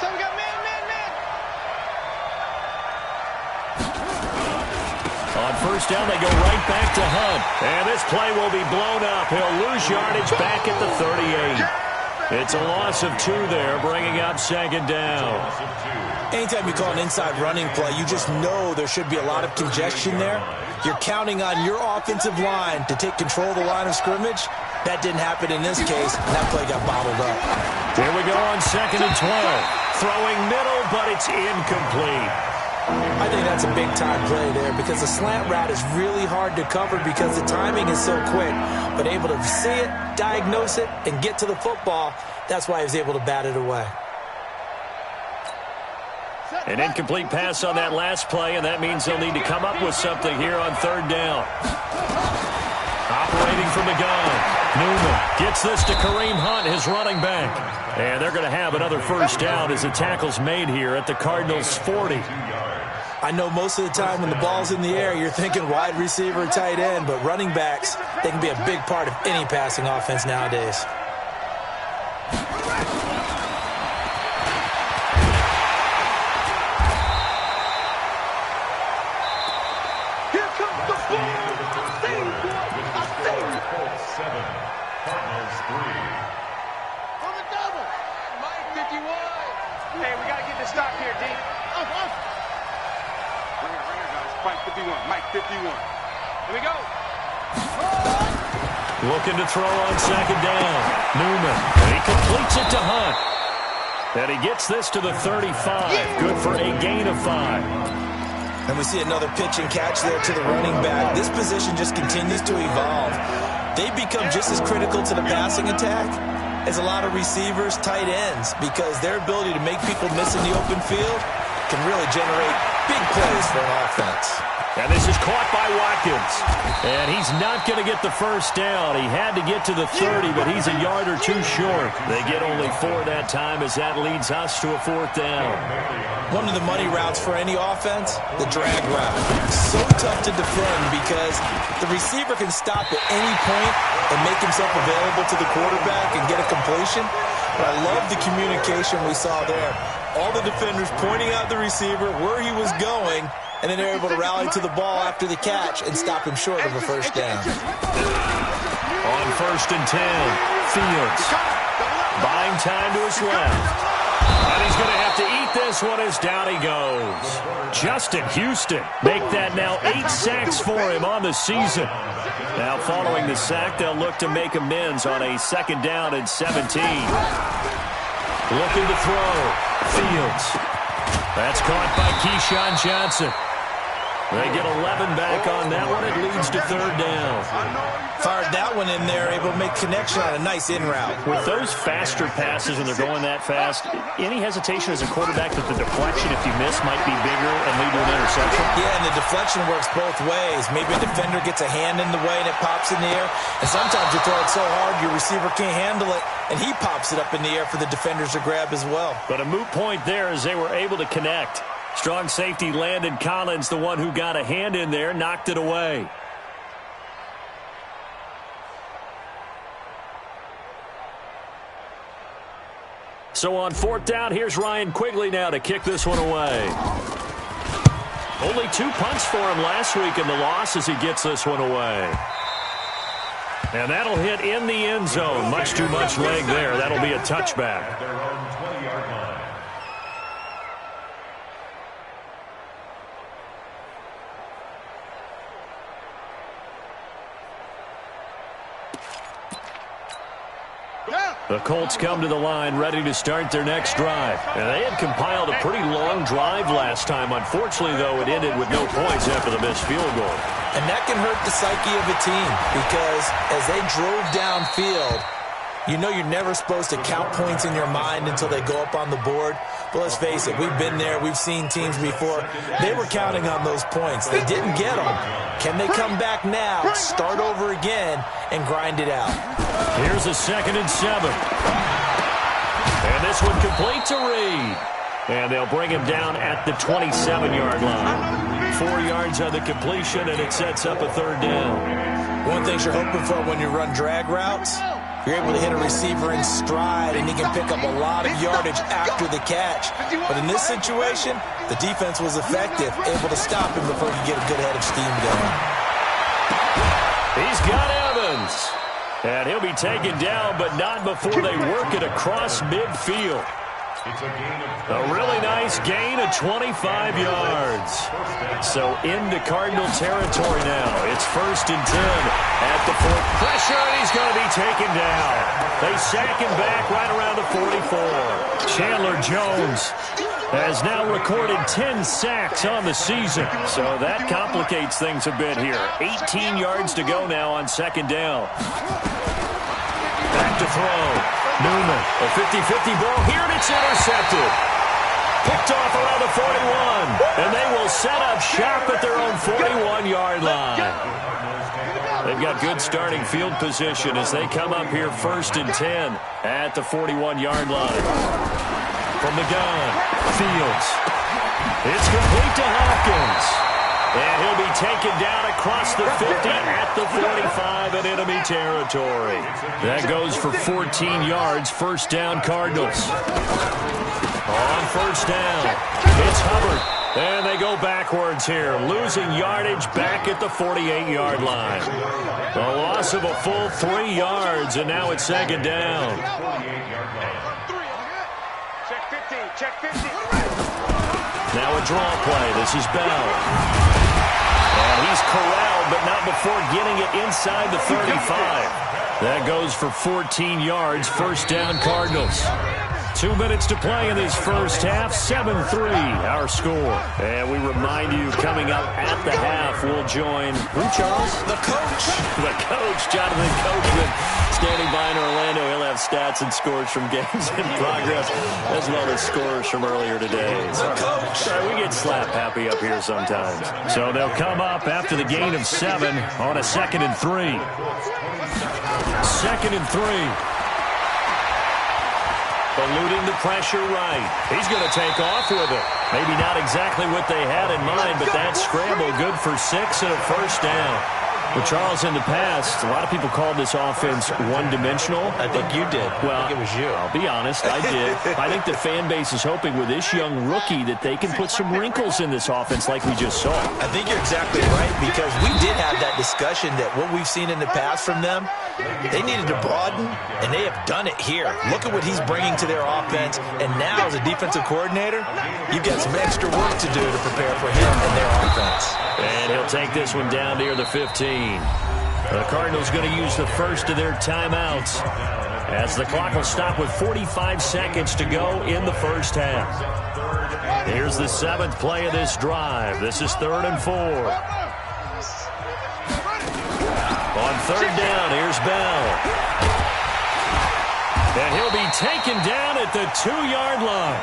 So we got man. On first down, they go right back to Hunt. And this play will be blown up. He'll lose yardage back at the 38. It's a loss of 2 there, bringing up second down. Anytime you call an inside running play, you just know there should be a lot of congestion there. You're counting on your offensive line to take control of the line of scrimmage. That didn't happen in this case, and that play got bottled up. Here we go on 2nd and 12. Throwing middle, but it's incomplete. I think that's a big-time play there because the slant route is really hard to cover because the timing is so quick. But able to see it, diagnose it, and get to the football, that's why he was able to bat it away. An incomplete pass on that last play, and that means they'll need to come up with something here on 3rd down. Operating from the gun. Newman gets this to Kareem Hunt, his running back. And they're going to have another first down as the tackle's made here at the Cardinals' 40. I know most of the time when the ball's in the air, you're thinking wide receiver or tight end, but running backs, they can be a big part of any passing offense nowadays. Here comes the ball. I see. Colts 7, Cardinals 3. On the double. Mike 51. Hey, we got to get this stop here, D. Ringer, guys. Mike 51. Mike 51. Here we go. Looking to throw on 2nd down. Newman. And he completes it to Hunt. And he gets this to the 35. Good for a gain of 5. And we see another pitch and catch there to the running back. This position just continues to evolve. They become just as critical to the passing attack as a lot of receivers, tight ends, because their ability to make people miss in the open field can really generate big plays for an offense. And this is caught by Watkins. And he's not going to get the first down. He had to get to the 30, but he's a yard or 2 short. They get only 4 that time as that leads us to a 4th down. One of the money routes for any offense, the drag route. So tough to defend because the receiver can stop at any point and make himself available to the quarterback and get a completion. But I love the communication we saw there. All the defenders pointing out the receiver, where he was going, and then they're able to rally to the ball after the catch and stop him short of a first down. On 1st and 10, Fields buying time to his left. And he's going to have to eat this one as down he goes. Justin Houston make that now 8 sacks for him on the season. Now following the sack, they'll look to make amends on a 2nd down and 17. Looking to throw. Fields. That's caught by Keyshawn Johnson. They get 11 back on that one. It leads to 3rd down. Fired that one in there, able to make connection on a nice in route. With those faster passes when they're going that fast, any hesitation as a quarterback that the deflection, if you miss, might be bigger and lead to an interception? Yeah, and the deflection works both ways. Maybe a defender gets a hand in the way and it pops in the air. And sometimes you throw it so hard your receiver can't handle it, and he pops it up in the air for the defenders to grab as well. But a moot point there as they were able to connect. Strong safety Landon Collins, the one who got a hand in there, knocked it away. So on 4th down, here's Ryan Quigley now to kick this one away. Only 2 punts for him last week in the loss as he gets this one away. And that'll hit in the end zone. Much too much leg there. That'll be a touchback. Their own 20-yard line. The Colts come to the line ready to start their next drive. And they had compiled a pretty long drive last time. Unfortunately, though, it ended with no points after the missed field goal. And that can hurt the psyche of a team because as they drove downfield, you know you're never supposed to count points in your mind until they go up on the board. But let's face it, we've been there. We've seen teams before. They were counting on those points. They didn't get them. Can they come back now, start over again, and grind it out? Here's a 2nd and 7. And this one complete to Reed. And they'll bring him down at the 27-yard line. 4 yards on the completion, and it sets up a 3rd down. One thing you're hoping for when you run drag routes, You're able to hit a receiver in stride, and he can pick up a lot of yardage after the catch. But in this situation, the defense was effective, able to stop him before he could get a good head of steam going. He's got Evans. And he'll be taken down, but not before they work it across midfield. A really nice gain of 25 yards. So into Cardinal territory now. It's 1st and 10 at the 4th. Pressure, and he's going to be taken down. They sack him back right around the 44. Chandler Jones has now recorded 10 sacks on the season. So that complicates things a bit here. 18 yards to go now on 2nd down. Back to throw. Newman, a 50-50 ball here, and it's intercepted. Picked off around the 41, and they will set up shop at their own 41-yard line. They've got good starting field position as they come up here 1st and 10 at the 41-yard line. From the gun, Fields. It's complete to Hopkins. And he'll be taken down across the 50 at the 45 in enemy territory. That goes for 14 yards. 1st down, Cardinals. On 1st down, it's Hubbard. And they go backwards here, losing yardage back at the 48-yard line. A loss of a full 3 yards, and now it's 2nd down. Check 50, check 50. Now a draw play. This is Bell. And he's corralled, but not before getting it inside the 35. That goes for 14 yards. 1st down, Cardinals. 2 minutes to play in this first half. 7-3 our score. And we remind you, coming up at the half, we'll join who, Charles? The coach. The coach, Jonathan Coachman, standing by in Orlando. He'll have stats and scores from games in progress, as well as scores from earlier today. The coach. We get slap happy up here sometimes. So they'll come up after the gain of 7 on a 2nd and 3. 2nd and 3. Eluding the pressure right. He's going to take off with it. Maybe not exactly what they had in mind, but that scramble good for 6 and a 1st down. Well, Charles, in the past, a lot of people called this offense one-dimensional. I think you did. Well, I think it was you. I'll be honest, I did. I think the fan base is hoping with this young rookie that they can put some wrinkles in this offense like we just saw. I think you're exactly right, because we did have that discussion that what we've seen in the past from them, they needed to broaden, and they have done it here. Look at what he's bringing to their offense, and now as a defensive coordinator, you've got some extra work to do to prepare for him and their offense. And he'll take this one down near the 15. The Cardinals going to use the first of their timeouts as the clock will stop with 45 seconds to go in the first half. Here's the 7th play of this drive. This is 3rd and 4. On 3rd down, here's Bell. And he'll be taken down at the 2-yard line.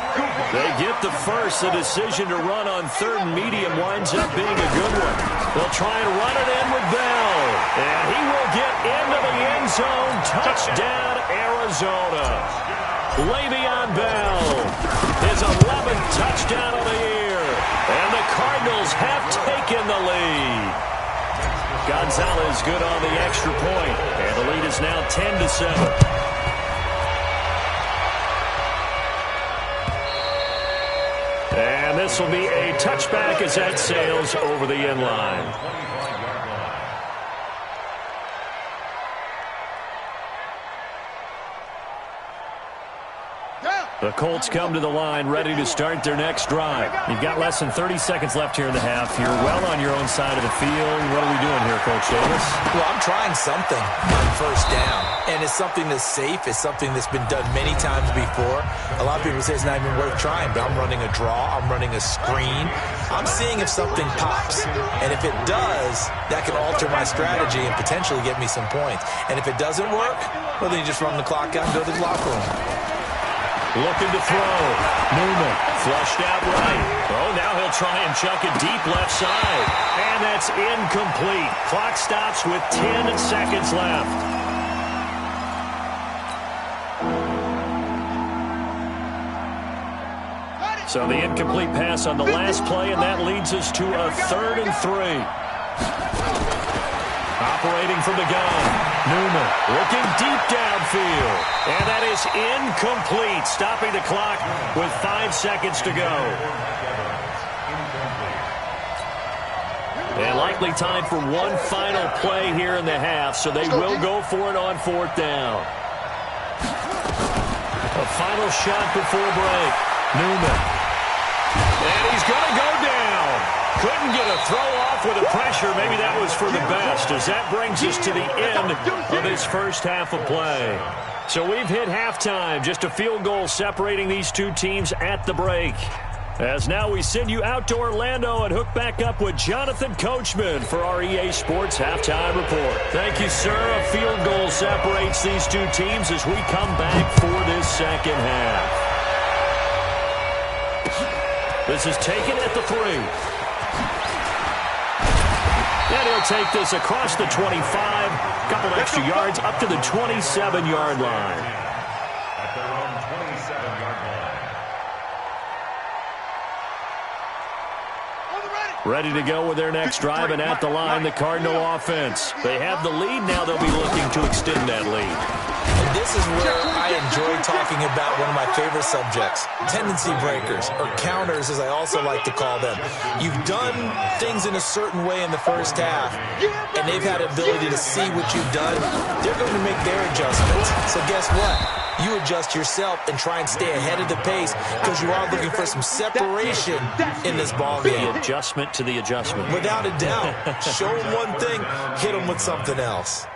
They get the first. The decision to run on 3rd and medium winds up being a good one. They'll try and run it in with Bell. And he will get into the end zone. Touchdown, Arizona. Le'Veon Bell, his 11th touchdown of the year. And the Cardinals have taken the lead. Gonzalez good on the extra point. And the lead is now 10-7. And this will be a touchback as that sails over the end line. The Colts come to the line ready to start their next drive. You've got less than 30 seconds left here in the half. You're well on your own side of the field. What are we doing here, Coach Davis? Well, I'm trying something on 1st down. And it's something that's safe. It's something that's been done many times before. A lot of people say it's not even worth trying, but I'm running a draw. I'm running a screen. I'm seeing if something pops. And if it does, that can alter my strategy and potentially get me some points. And if it doesn't work, well, then you just run the clock out and go to the locker room. Looking to throw. Newman flushed out right. Oh, now he'll try and chuck it deep left side. And that's incomplete. Clock stops with 10 seconds left. So the incomplete pass on the last play, and that leads us to a 3rd and 3. Operating from the gun. Newman looking deep downfield. And that is incomplete, stopping the clock with 5 seconds to go. And likely time for one final play here in the half, so they will go for it on 4th down. A final shot before break. Newman. And he's going to go down. Couldn't get a throw off with the pressure. Maybe that was for the best, as that brings us to the end of this first half of play. So we've hit halftime. Just a field goal separating these two teams at the break. As now we send you out to Orlando and hook back up with Jonathan Coachman for our EA Sports Halftime Report. Thank you, sir. A field goal separates these two teams as we come back for this second half. This is taken at the 3. And he'll take this across the 25. A couple extra yards up to the 27-yard line. At their own 27-yard line. Ready to go with their next drive, and at the line, the Cardinal offense. They have the lead. Now they'll be looking to extend that lead. And this is where I enjoy talking about one of my favorite subjects, tendency breakers, or counters, as I also like to call them. You've done things in a certain way in the first half, and they've had the ability to see what you've done. They're going to make their adjustments. So guess what? You adjust yourself and try and stay ahead of the pace because you are looking for some separation in this ball game. The adjustment to the adjustment. Without a doubt. Show them one thing, hit them with something else.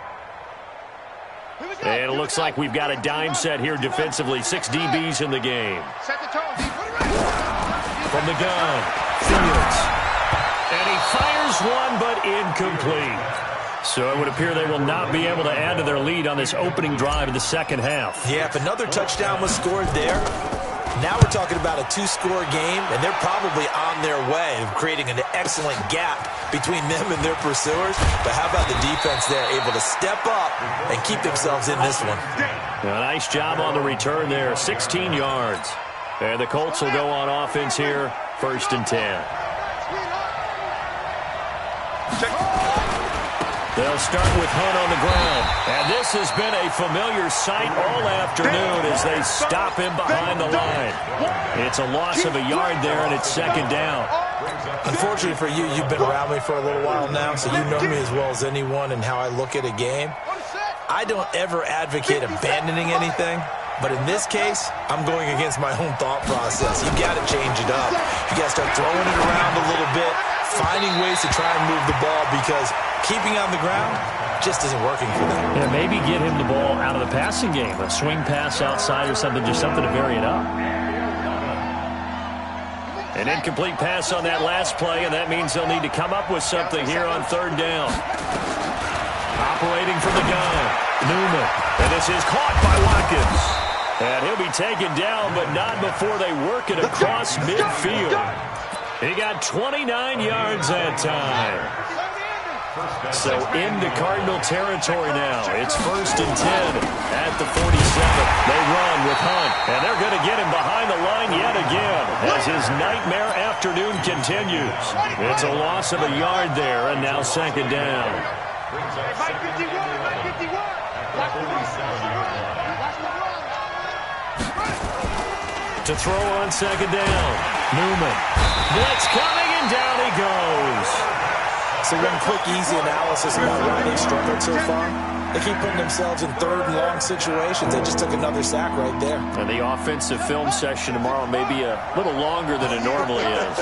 And it looks like we've got a dime set here defensively. 6 DBs in the game. From the gun, Fields. And he fires one, but incomplete. So it would appear they will not be able to add to their lead on this opening drive of the second half. Yeah, if another touchdown was scored there, now we're talking about a 2-score game, and they're probably on their way of creating an excellent gap between them and their pursuers. But how about the defense there, able to step up and keep themselves in this one? A nice job on the return there, 16 yards. And the Colts will go on offense here, 1st and 10. They'll start with Hunt on the ground. And this has been a familiar sight all afternoon as they stop him behind the line. It's a loss of a yard there, and it's 2nd down. Unfortunately for you, you've been around me for a little while now, so you know me as well as anyone and how I look at a game. I don't ever advocate abandoning anything. But in this case, I'm going against my own thought process. You got to change it up. You got to start throwing it around a little bit, finding ways to try and move the ball because keeping on the ground just isn't working for them. Yeah, maybe get him the ball out of the passing game, a swing pass outside or something, just something to vary it up. An incomplete pass on that last play, and that means they'll need to come up with something here on 3rd down. Operating from the gun, Newman, and this is caught by Watkins. And he'll be taken down, but not before they work it across midfield. He got 29 yards that time. So into Cardinal territory now. It's 1st and 10 at the 47. They run with Hunt, and they're going to get him behind the line yet again as his nightmare afternoon continues. It's a loss of a yard there, and now 2nd down. Mike 51, Mike 51. Watch the run. To throw on 2nd down. Newman. Blitz coming, and down he goes. So one quick, easy analysis about why they've struggled so far. They keep putting themselves in 3rd and long situations. They just took another sack right there. And the offensive film session tomorrow may be a little longer than it normally is.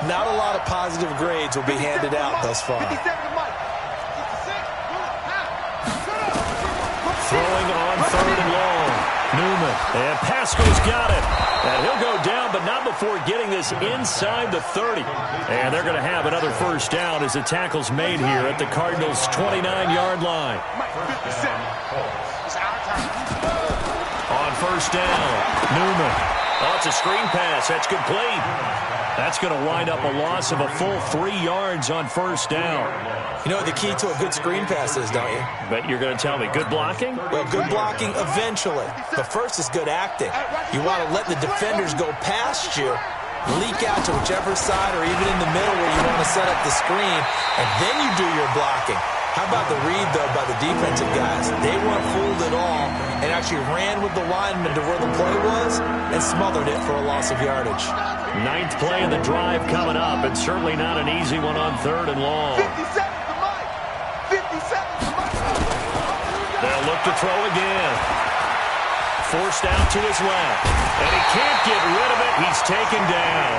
Not a lot of positive grades will be handed out thus far. Throwing on 3rd and long. Newman. And Pascal's got it. And he'll go down, but not before getting this inside the 30. And they're going to have another 1st down as the tackle's made here at the Cardinals' 29-yard line. On 1st down, Newman. Oh, it's a screen pass. That's complete. That's going to wind up a loss of a full 3 yards on 1st down. You know what the key to a good screen pass is, don't you? But you're going to tell me, good blocking? Well, good blocking eventually. But first is good acting. You want to let the defenders go past you, leak out to whichever side or even in the middle where you want to set up the screen, and then you do your blocking. How about the read, though, by the defensive guys? They weren't fooled at all and actually ran with the lineman to where the play was and smothered it for a loss of yardage. 9th play of the drive coming up, and certainly not an easy one on 3rd and long. 50 seconds to Mike. 50 seconds to Mike. They'll look to throw again. Forced out to his left. And he can't get rid of it. He's taken down.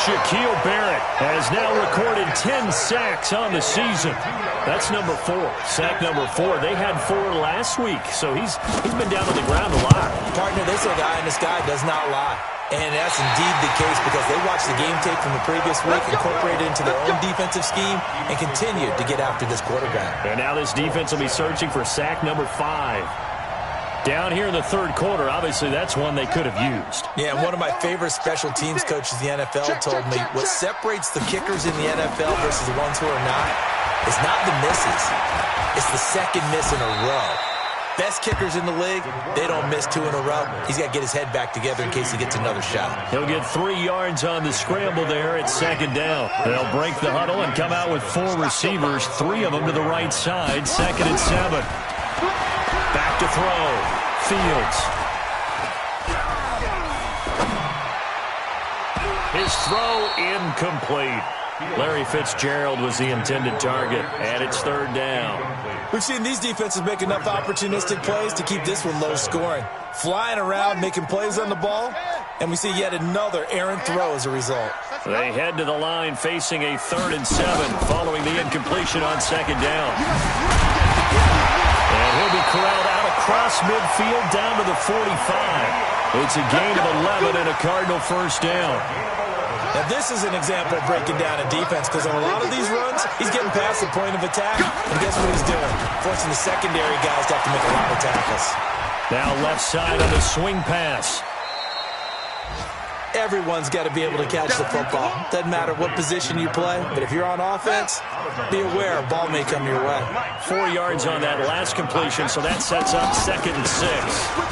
Shaquille Barrett has now recorded 10 sacks on the season. That's number 4. Sack number 4. They had 4 last week, so he's been down on the ground a lot. Partner, they say the eye in the sky does not lie. And that's indeed the case because they watched the game tape from the previous week, incorporated it into their own defensive scheme, and continued to get after this quarterback. And now this defense will be searching for sack number 5. Down here in the 3rd quarter, obviously that's one they could have used. Yeah, and one of my favorite special teams coaches in the NFL told me what separates the kickers in the NFL versus the ones who are not is not the misses. It's the second miss in a row. Best kickers in the league, they don't miss 2 in a row. He's got to get his head back together in case he gets another shot. He'll get 3 yards on the scramble there at 2nd down. They'll break the huddle and come out with 4 receivers, 3 of them to the right side, 2nd and 7. Back to throw. Fields. His throw incomplete. Larry Fitzgerald was the intended target, and it's 3rd down. We've seen these defenses make enough opportunistic plays to keep this one low scoring. Flying around, making plays on the ball, and we see yet another errant throw as a result. They head to the line facing a 3rd and 7 following the incompletion on 2nd down. And he'll be corralled out across midfield down to the 45. It's a gain of 11 and a Cardinal 1st down. Now, this is an example of breaking down a defense because on a lot of these runs, he's getting past the point of attack, and guess what he's doing? Forcing the secondary guys to have to make a lot of tackles. Now left side on the swing pass. Everyone's got to be able to catch the football. Doesn't matter what position you play, but if you're on offense, be aware a ball may come your way. 4 yards on that last completion, so that sets up 2nd and 6.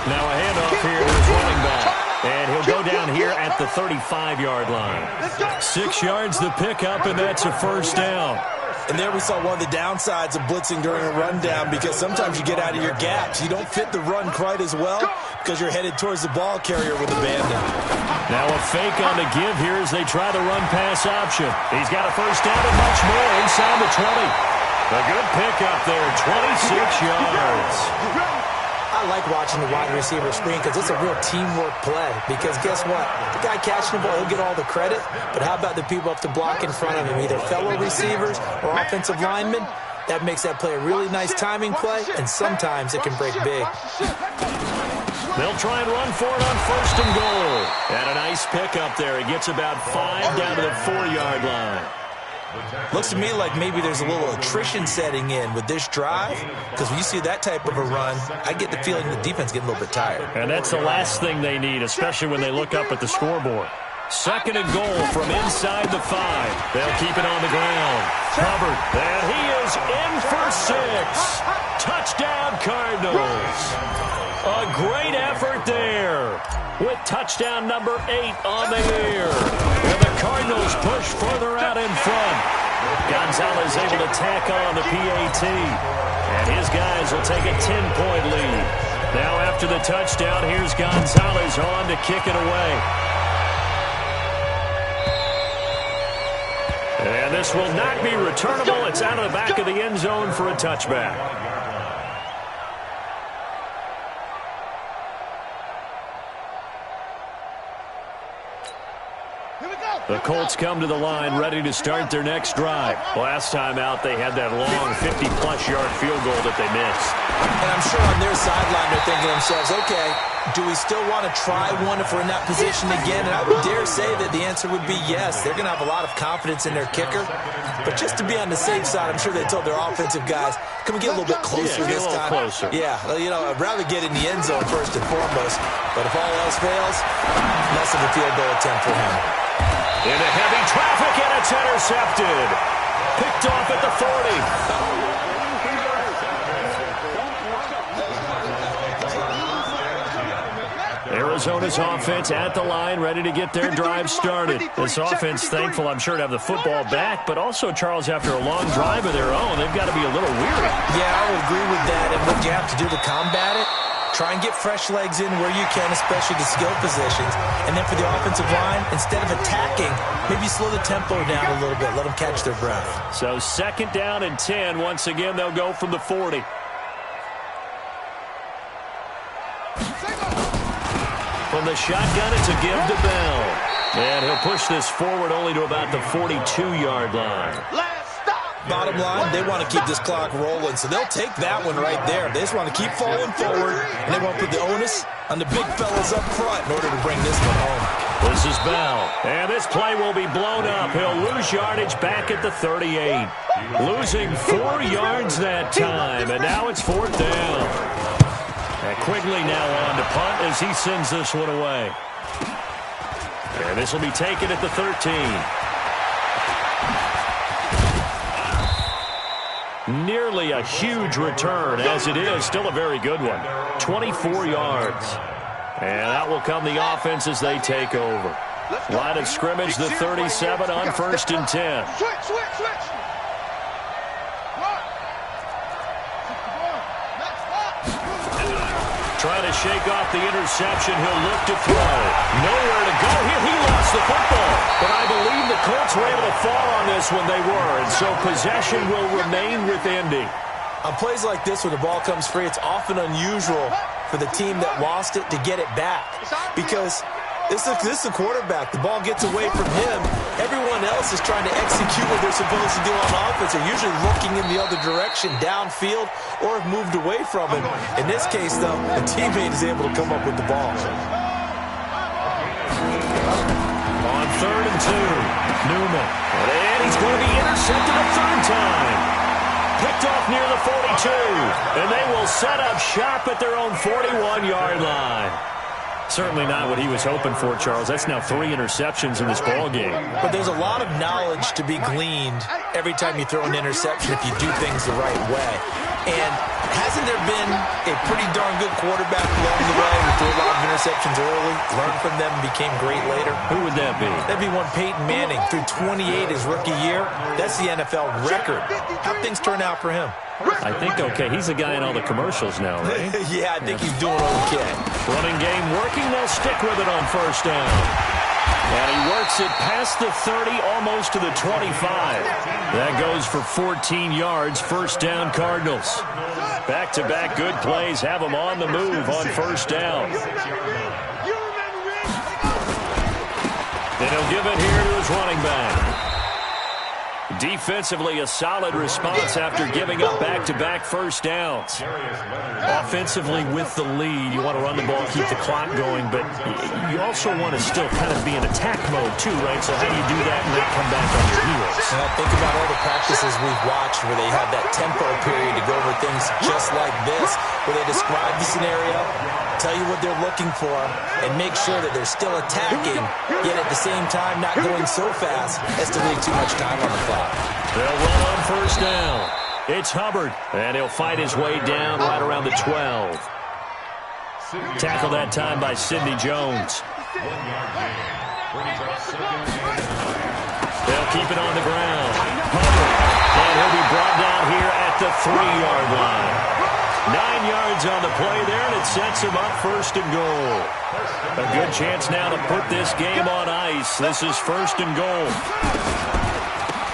Now a handoff here to his running back. And he'll go down here at the 35-yard line. 6 yards the pickup, and that's a 1st down. And there we saw one of the downsides of blitzing during a rundown because sometimes you get out of your gaps. You don't fit the run quite as well because you're headed towards the ball carrier with abandon. Now a fake on the give here as they try the run-pass option. He's got a 1st down and much more inside the 20. A good pickup there, 26 yards. I like watching the wide receiver screen because it's a real teamwork play. Because guess what? The guy catching the ball, he'll get all the credit. But how about the people up to block in front of him, either fellow receivers or offensive linemen? That makes that play a really nice timing play, and sometimes it can break big. They'll try and run for it on 1st and goal. And a nice pickup there. He gets about 5 down to the 4-yard line. Looks to me like maybe there's a little attrition setting in with this drive, because when you see that type of a run, I get the feeling the defense getting a little bit tired. And that's the last thing they need, especially when they look up at the scoreboard. 2nd and goal from inside the 5. They'll keep it on the ground. Hubbard, and he is in for 6. Touchdown, Cardinals. A great effort there with touchdown number 8 on the air. And the Cardinals push further out in front. Gonzalez able to tack on the PAT. And his guys will take a 10-point lead. Now after the touchdown, here's Gonzalez on to kick it away. And this will not be returnable. It's out of the back of the end zone for a touchback. The Colts come to the line ready to start their next drive. Last time out, they had that long 50-plus yard field goal that they missed. And I'm sure on their sideline they're thinking to themselves, okay, do we still want to try one if we're in that position again? And I would dare say that the answer would be yes. They're going to have a lot of confidence in their kicker. But just to be on the safe side, I'm sure they told their offensive guys, can we get a little bit closer this time? Closer. Yeah, you know, I'd rather get in the end zone first and foremost. But if all else fails, less of a field goal attempt for him. Into heavy traffic, and it's intercepted. Picked off at the 40. Arizona's offense at the line, ready to get their drive started. This offense, thankful, I'm sure, to have the football back, but also, Charles, after a long drive of their own, they've got to be a little weary. Yeah, I would agree with that. And what you have to do to combat it, try and get fresh legs in where you can, especially the skill positions. And then for the offensive line, instead of attacking, maybe slow the tempo down a little bit. Let them catch their breath. So 2nd down and 10. Once again, they'll go from the 40. From the shotgun, it's a give to Bell. And he'll push this forward only to about the 42-yard line. Bottom line, they want to keep this clock rolling, so they'll take that one right there. They just want to keep falling forward, and they want to put the onus on the big fellas up front in order to bring this one home. This is Bell, and this play will be blown up. He'll lose yardage back at the 38. Losing 4 yards that time, and now it's 4th down. And Quigley now on to punt as he sends this one away. And this will be taken at the 13. Nearly a huge return, as it is. Still a very good one. 24 yards. And out will come the offense as they take over. Line of scrimmage, the 37 on 1st and 10. Switch. Trying to shake off the interception. He'll look to throw. Nowhere to go here. He lost the football. But I believe the Colts were able to fall on this when they were. And so possession will remain with Indy. On plays like this, when the ball comes free, it's often unusual for the team that lost it to get it back. Because this is the quarterback. The ball gets away from him. Everyone else is trying to execute what they're supposed to do on offense. They're usually looking in the other direction, downfield, or have moved away from him. In this case, though, the teammate is able to come up with the ball. On 3rd and 2, Newman. And he's going to be intercepted a 3rd time. Picked off near the 42. And they will set up shop at their own 41-yard line. Certainly not what he was hoping for, Charles. That's now 3 interceptions in this ball game. But there's a lot of knowledge to be gleaned every time you throw an interception if you do things the right way. And hasn't there been a pretty darn good quarterback along the way who threw a lot of interceptions early, learned from them, and became great later? Who would that be? That'd be one Peyton Manning. Threw 28 his rookie year. That's the NFL record. How'd things turn out for him? I think, okay, he's a guy in all the commercials now, right? Yeah, I think he's doing okay. Running game working. They'll stick with it on 1st down. And he works it past the 30, almost to the 25. That goes for 14 yards. 1st down, Cardinals. Back-to-back good plays have them on the move on 1st down. And he'll give it here to his running back. Defensively, a solid response after giving up back-to-back 1st downs. Offensively, with the lead, you want to run the ball, keep the clock going, but you also want to still kind of be in attack mode, too, right? So how do you do that and not come back on your heels? Think about all the practices we've watched where they have that tempo period to go over things just like this, where they describe the scenario, tell you what they're looking for, and make sure that they're still attacking, yet at the same time not going so fast as to leave too much time on the clock. They'll run on 1st down. It's Hubbard, and he'll fight his way down right around the 12. Tackled that time by Sidney Jones. They'll keep it on the ground. Hubbard, and he'll be brought down here at the 3-yard line. 9 yards on the play there, and it sets him up 1st and goal. A good chance now to put this game on ice. This is 1st and goal.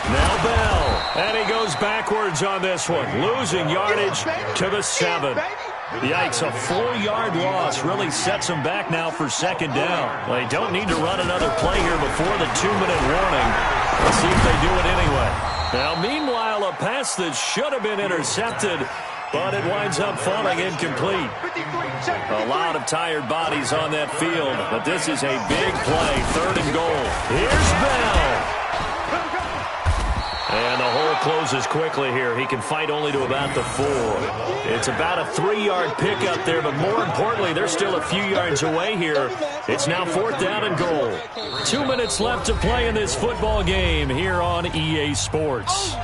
Now Bell, and he goes backwards on this one, losing yardage to the 7. Yikes, a 4-yard loss really sets him back now for 2nd down. Well, they don't need to run another play here before the 2-minute warning. Let's see if they do it anyway. Now, meanwhile, a pass that should have been intercepted, but it winds up falling incomplete. A lot of tired bodies on that field, but this is a big play, 3rd and goal. Here's Bell. And the hole closes quickly here. He can fight only to about the 4. It's about a 3-yard pickup there, but more importantly, they're still a few yards away here. It's now 4th down and goal. 2 minutes left to play in this football game here on EA Sports.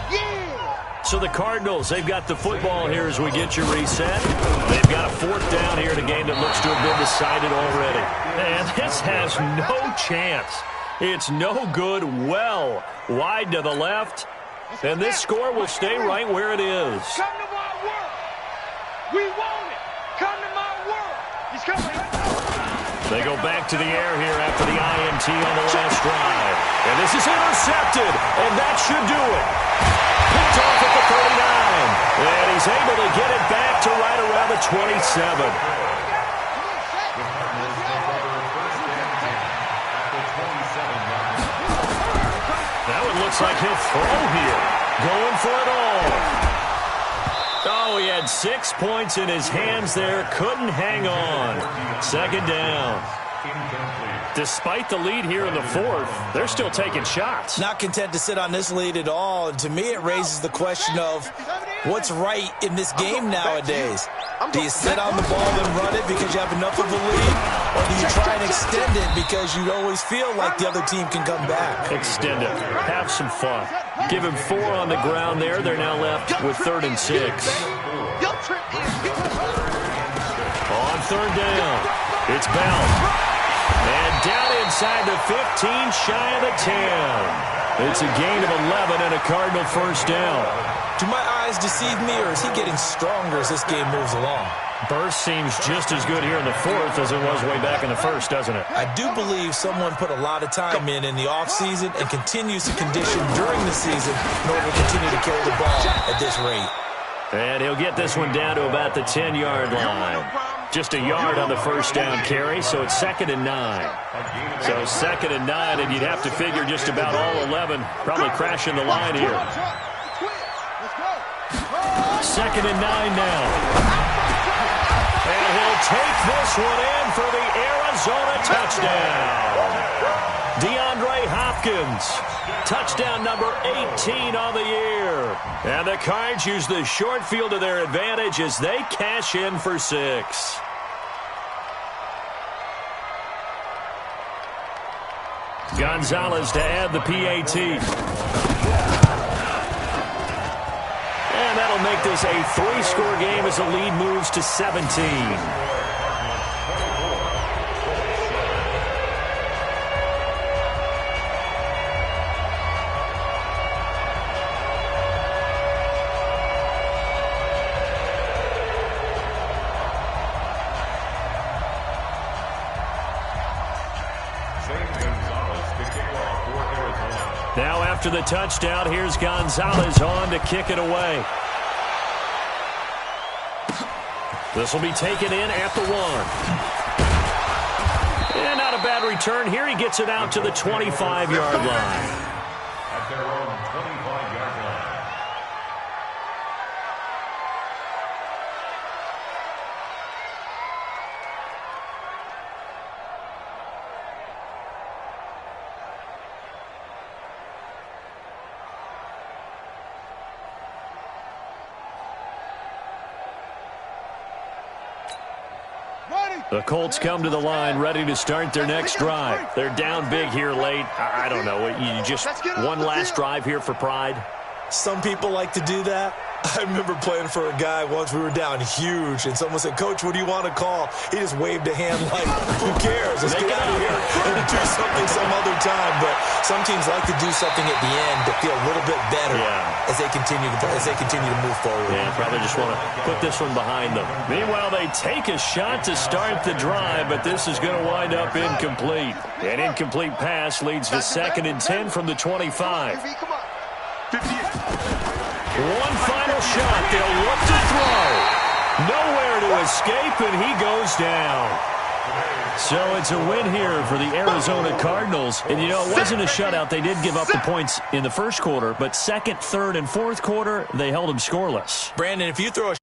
So the Cardinals, they've got the football here as we get you reset. They've got a 4th down here in a game that looks to have been decided already. And this has no chance. It's no good, well wide to the left. And this score will stay right where it is. Come to my world. We want it. Come to my world. He's coming. They go back to the air here after the INT on the last drive. And this is intercepted, and that should do it. Picked off at the 39. And he's able to get it back to right around the 27. Now it looks like he'll throw here. Going for it all. Oh, he had 6 points in his hands there. Couldn't hang on. 2nd down. Despite the lead here in the 4th, they're still taking shots. Not content to sit on this lead at all. And to me, it raises the question of what's right in this game nowadays. Do you sit on the ball and run it because you have enough of a lead? Or do you try and extend it because you always feel like the other team can come back? Extend it. Have some fun. Give him 4 on the ground there. They're now left with 3rd and 6. On 3rd down, it's Bell. And down inside the 15, shy of the 10. It's a gain of 11 and a Cardinal 1st down. Do my eyes deceive me, or is he getting stronger as this game moves along? Burst seems just as good here in the 4th as it was way back in the 1st, doesn't it? I do believe someone put a lot of time in the offseason and continues to condition during the season in order to continue to carry the ball at this rate. And he'll get this one down to about the 10-yard line. Just a yard on the 1st down carry, so it's 2nd and 9. So 2nd and 9, and you'd have to figure just about all 11 probably crashing the line here. 2nd and 9 now. And he'll take this one in for the Arizona touchdown. DeAndre Hopkins, touchdown number 18 on the year. And the Cards use the short field to their advantage as they cash in for 6. Gonzalez to add the PAT. And that'll make this a 3-score game as the lead moves to 17. Now after the touchdown, here's Gonzalez on to kick it away. This will be taken in at the 1. And not a bad return here. He gets it out to the 25-yard line. At their own 25-yard line. The Colts come to the line ready to start their next drive. They're down big here late. I don't know. You just one last drive here for pride? Some people like to do that. I remember playing for a guy once. We were down huge, and someone said, "Coach, what do you want to call?" He just waved a hand like, "Who cares? Let's get out of here and do something some other time." But some teams like to do something at the end to feel a little bit better as they continue to move forward. Yeah, probably just want to put this one behind them. Meanwhile, they take a shot to start the drive, but this is going to wind up incomplete. An incomplete pass leads to 2nd and 10 from the 25. One final shot. They'll look to throw. Nowhere to escape, and he goes down. So it's a win here for the Arizona Cardinals. And, you know, it wasn't a shutout. They did give up the points in the first quarter, but 2nd, 3rd, and 4th quarter, they held them scoreless. Brandon, if you throw a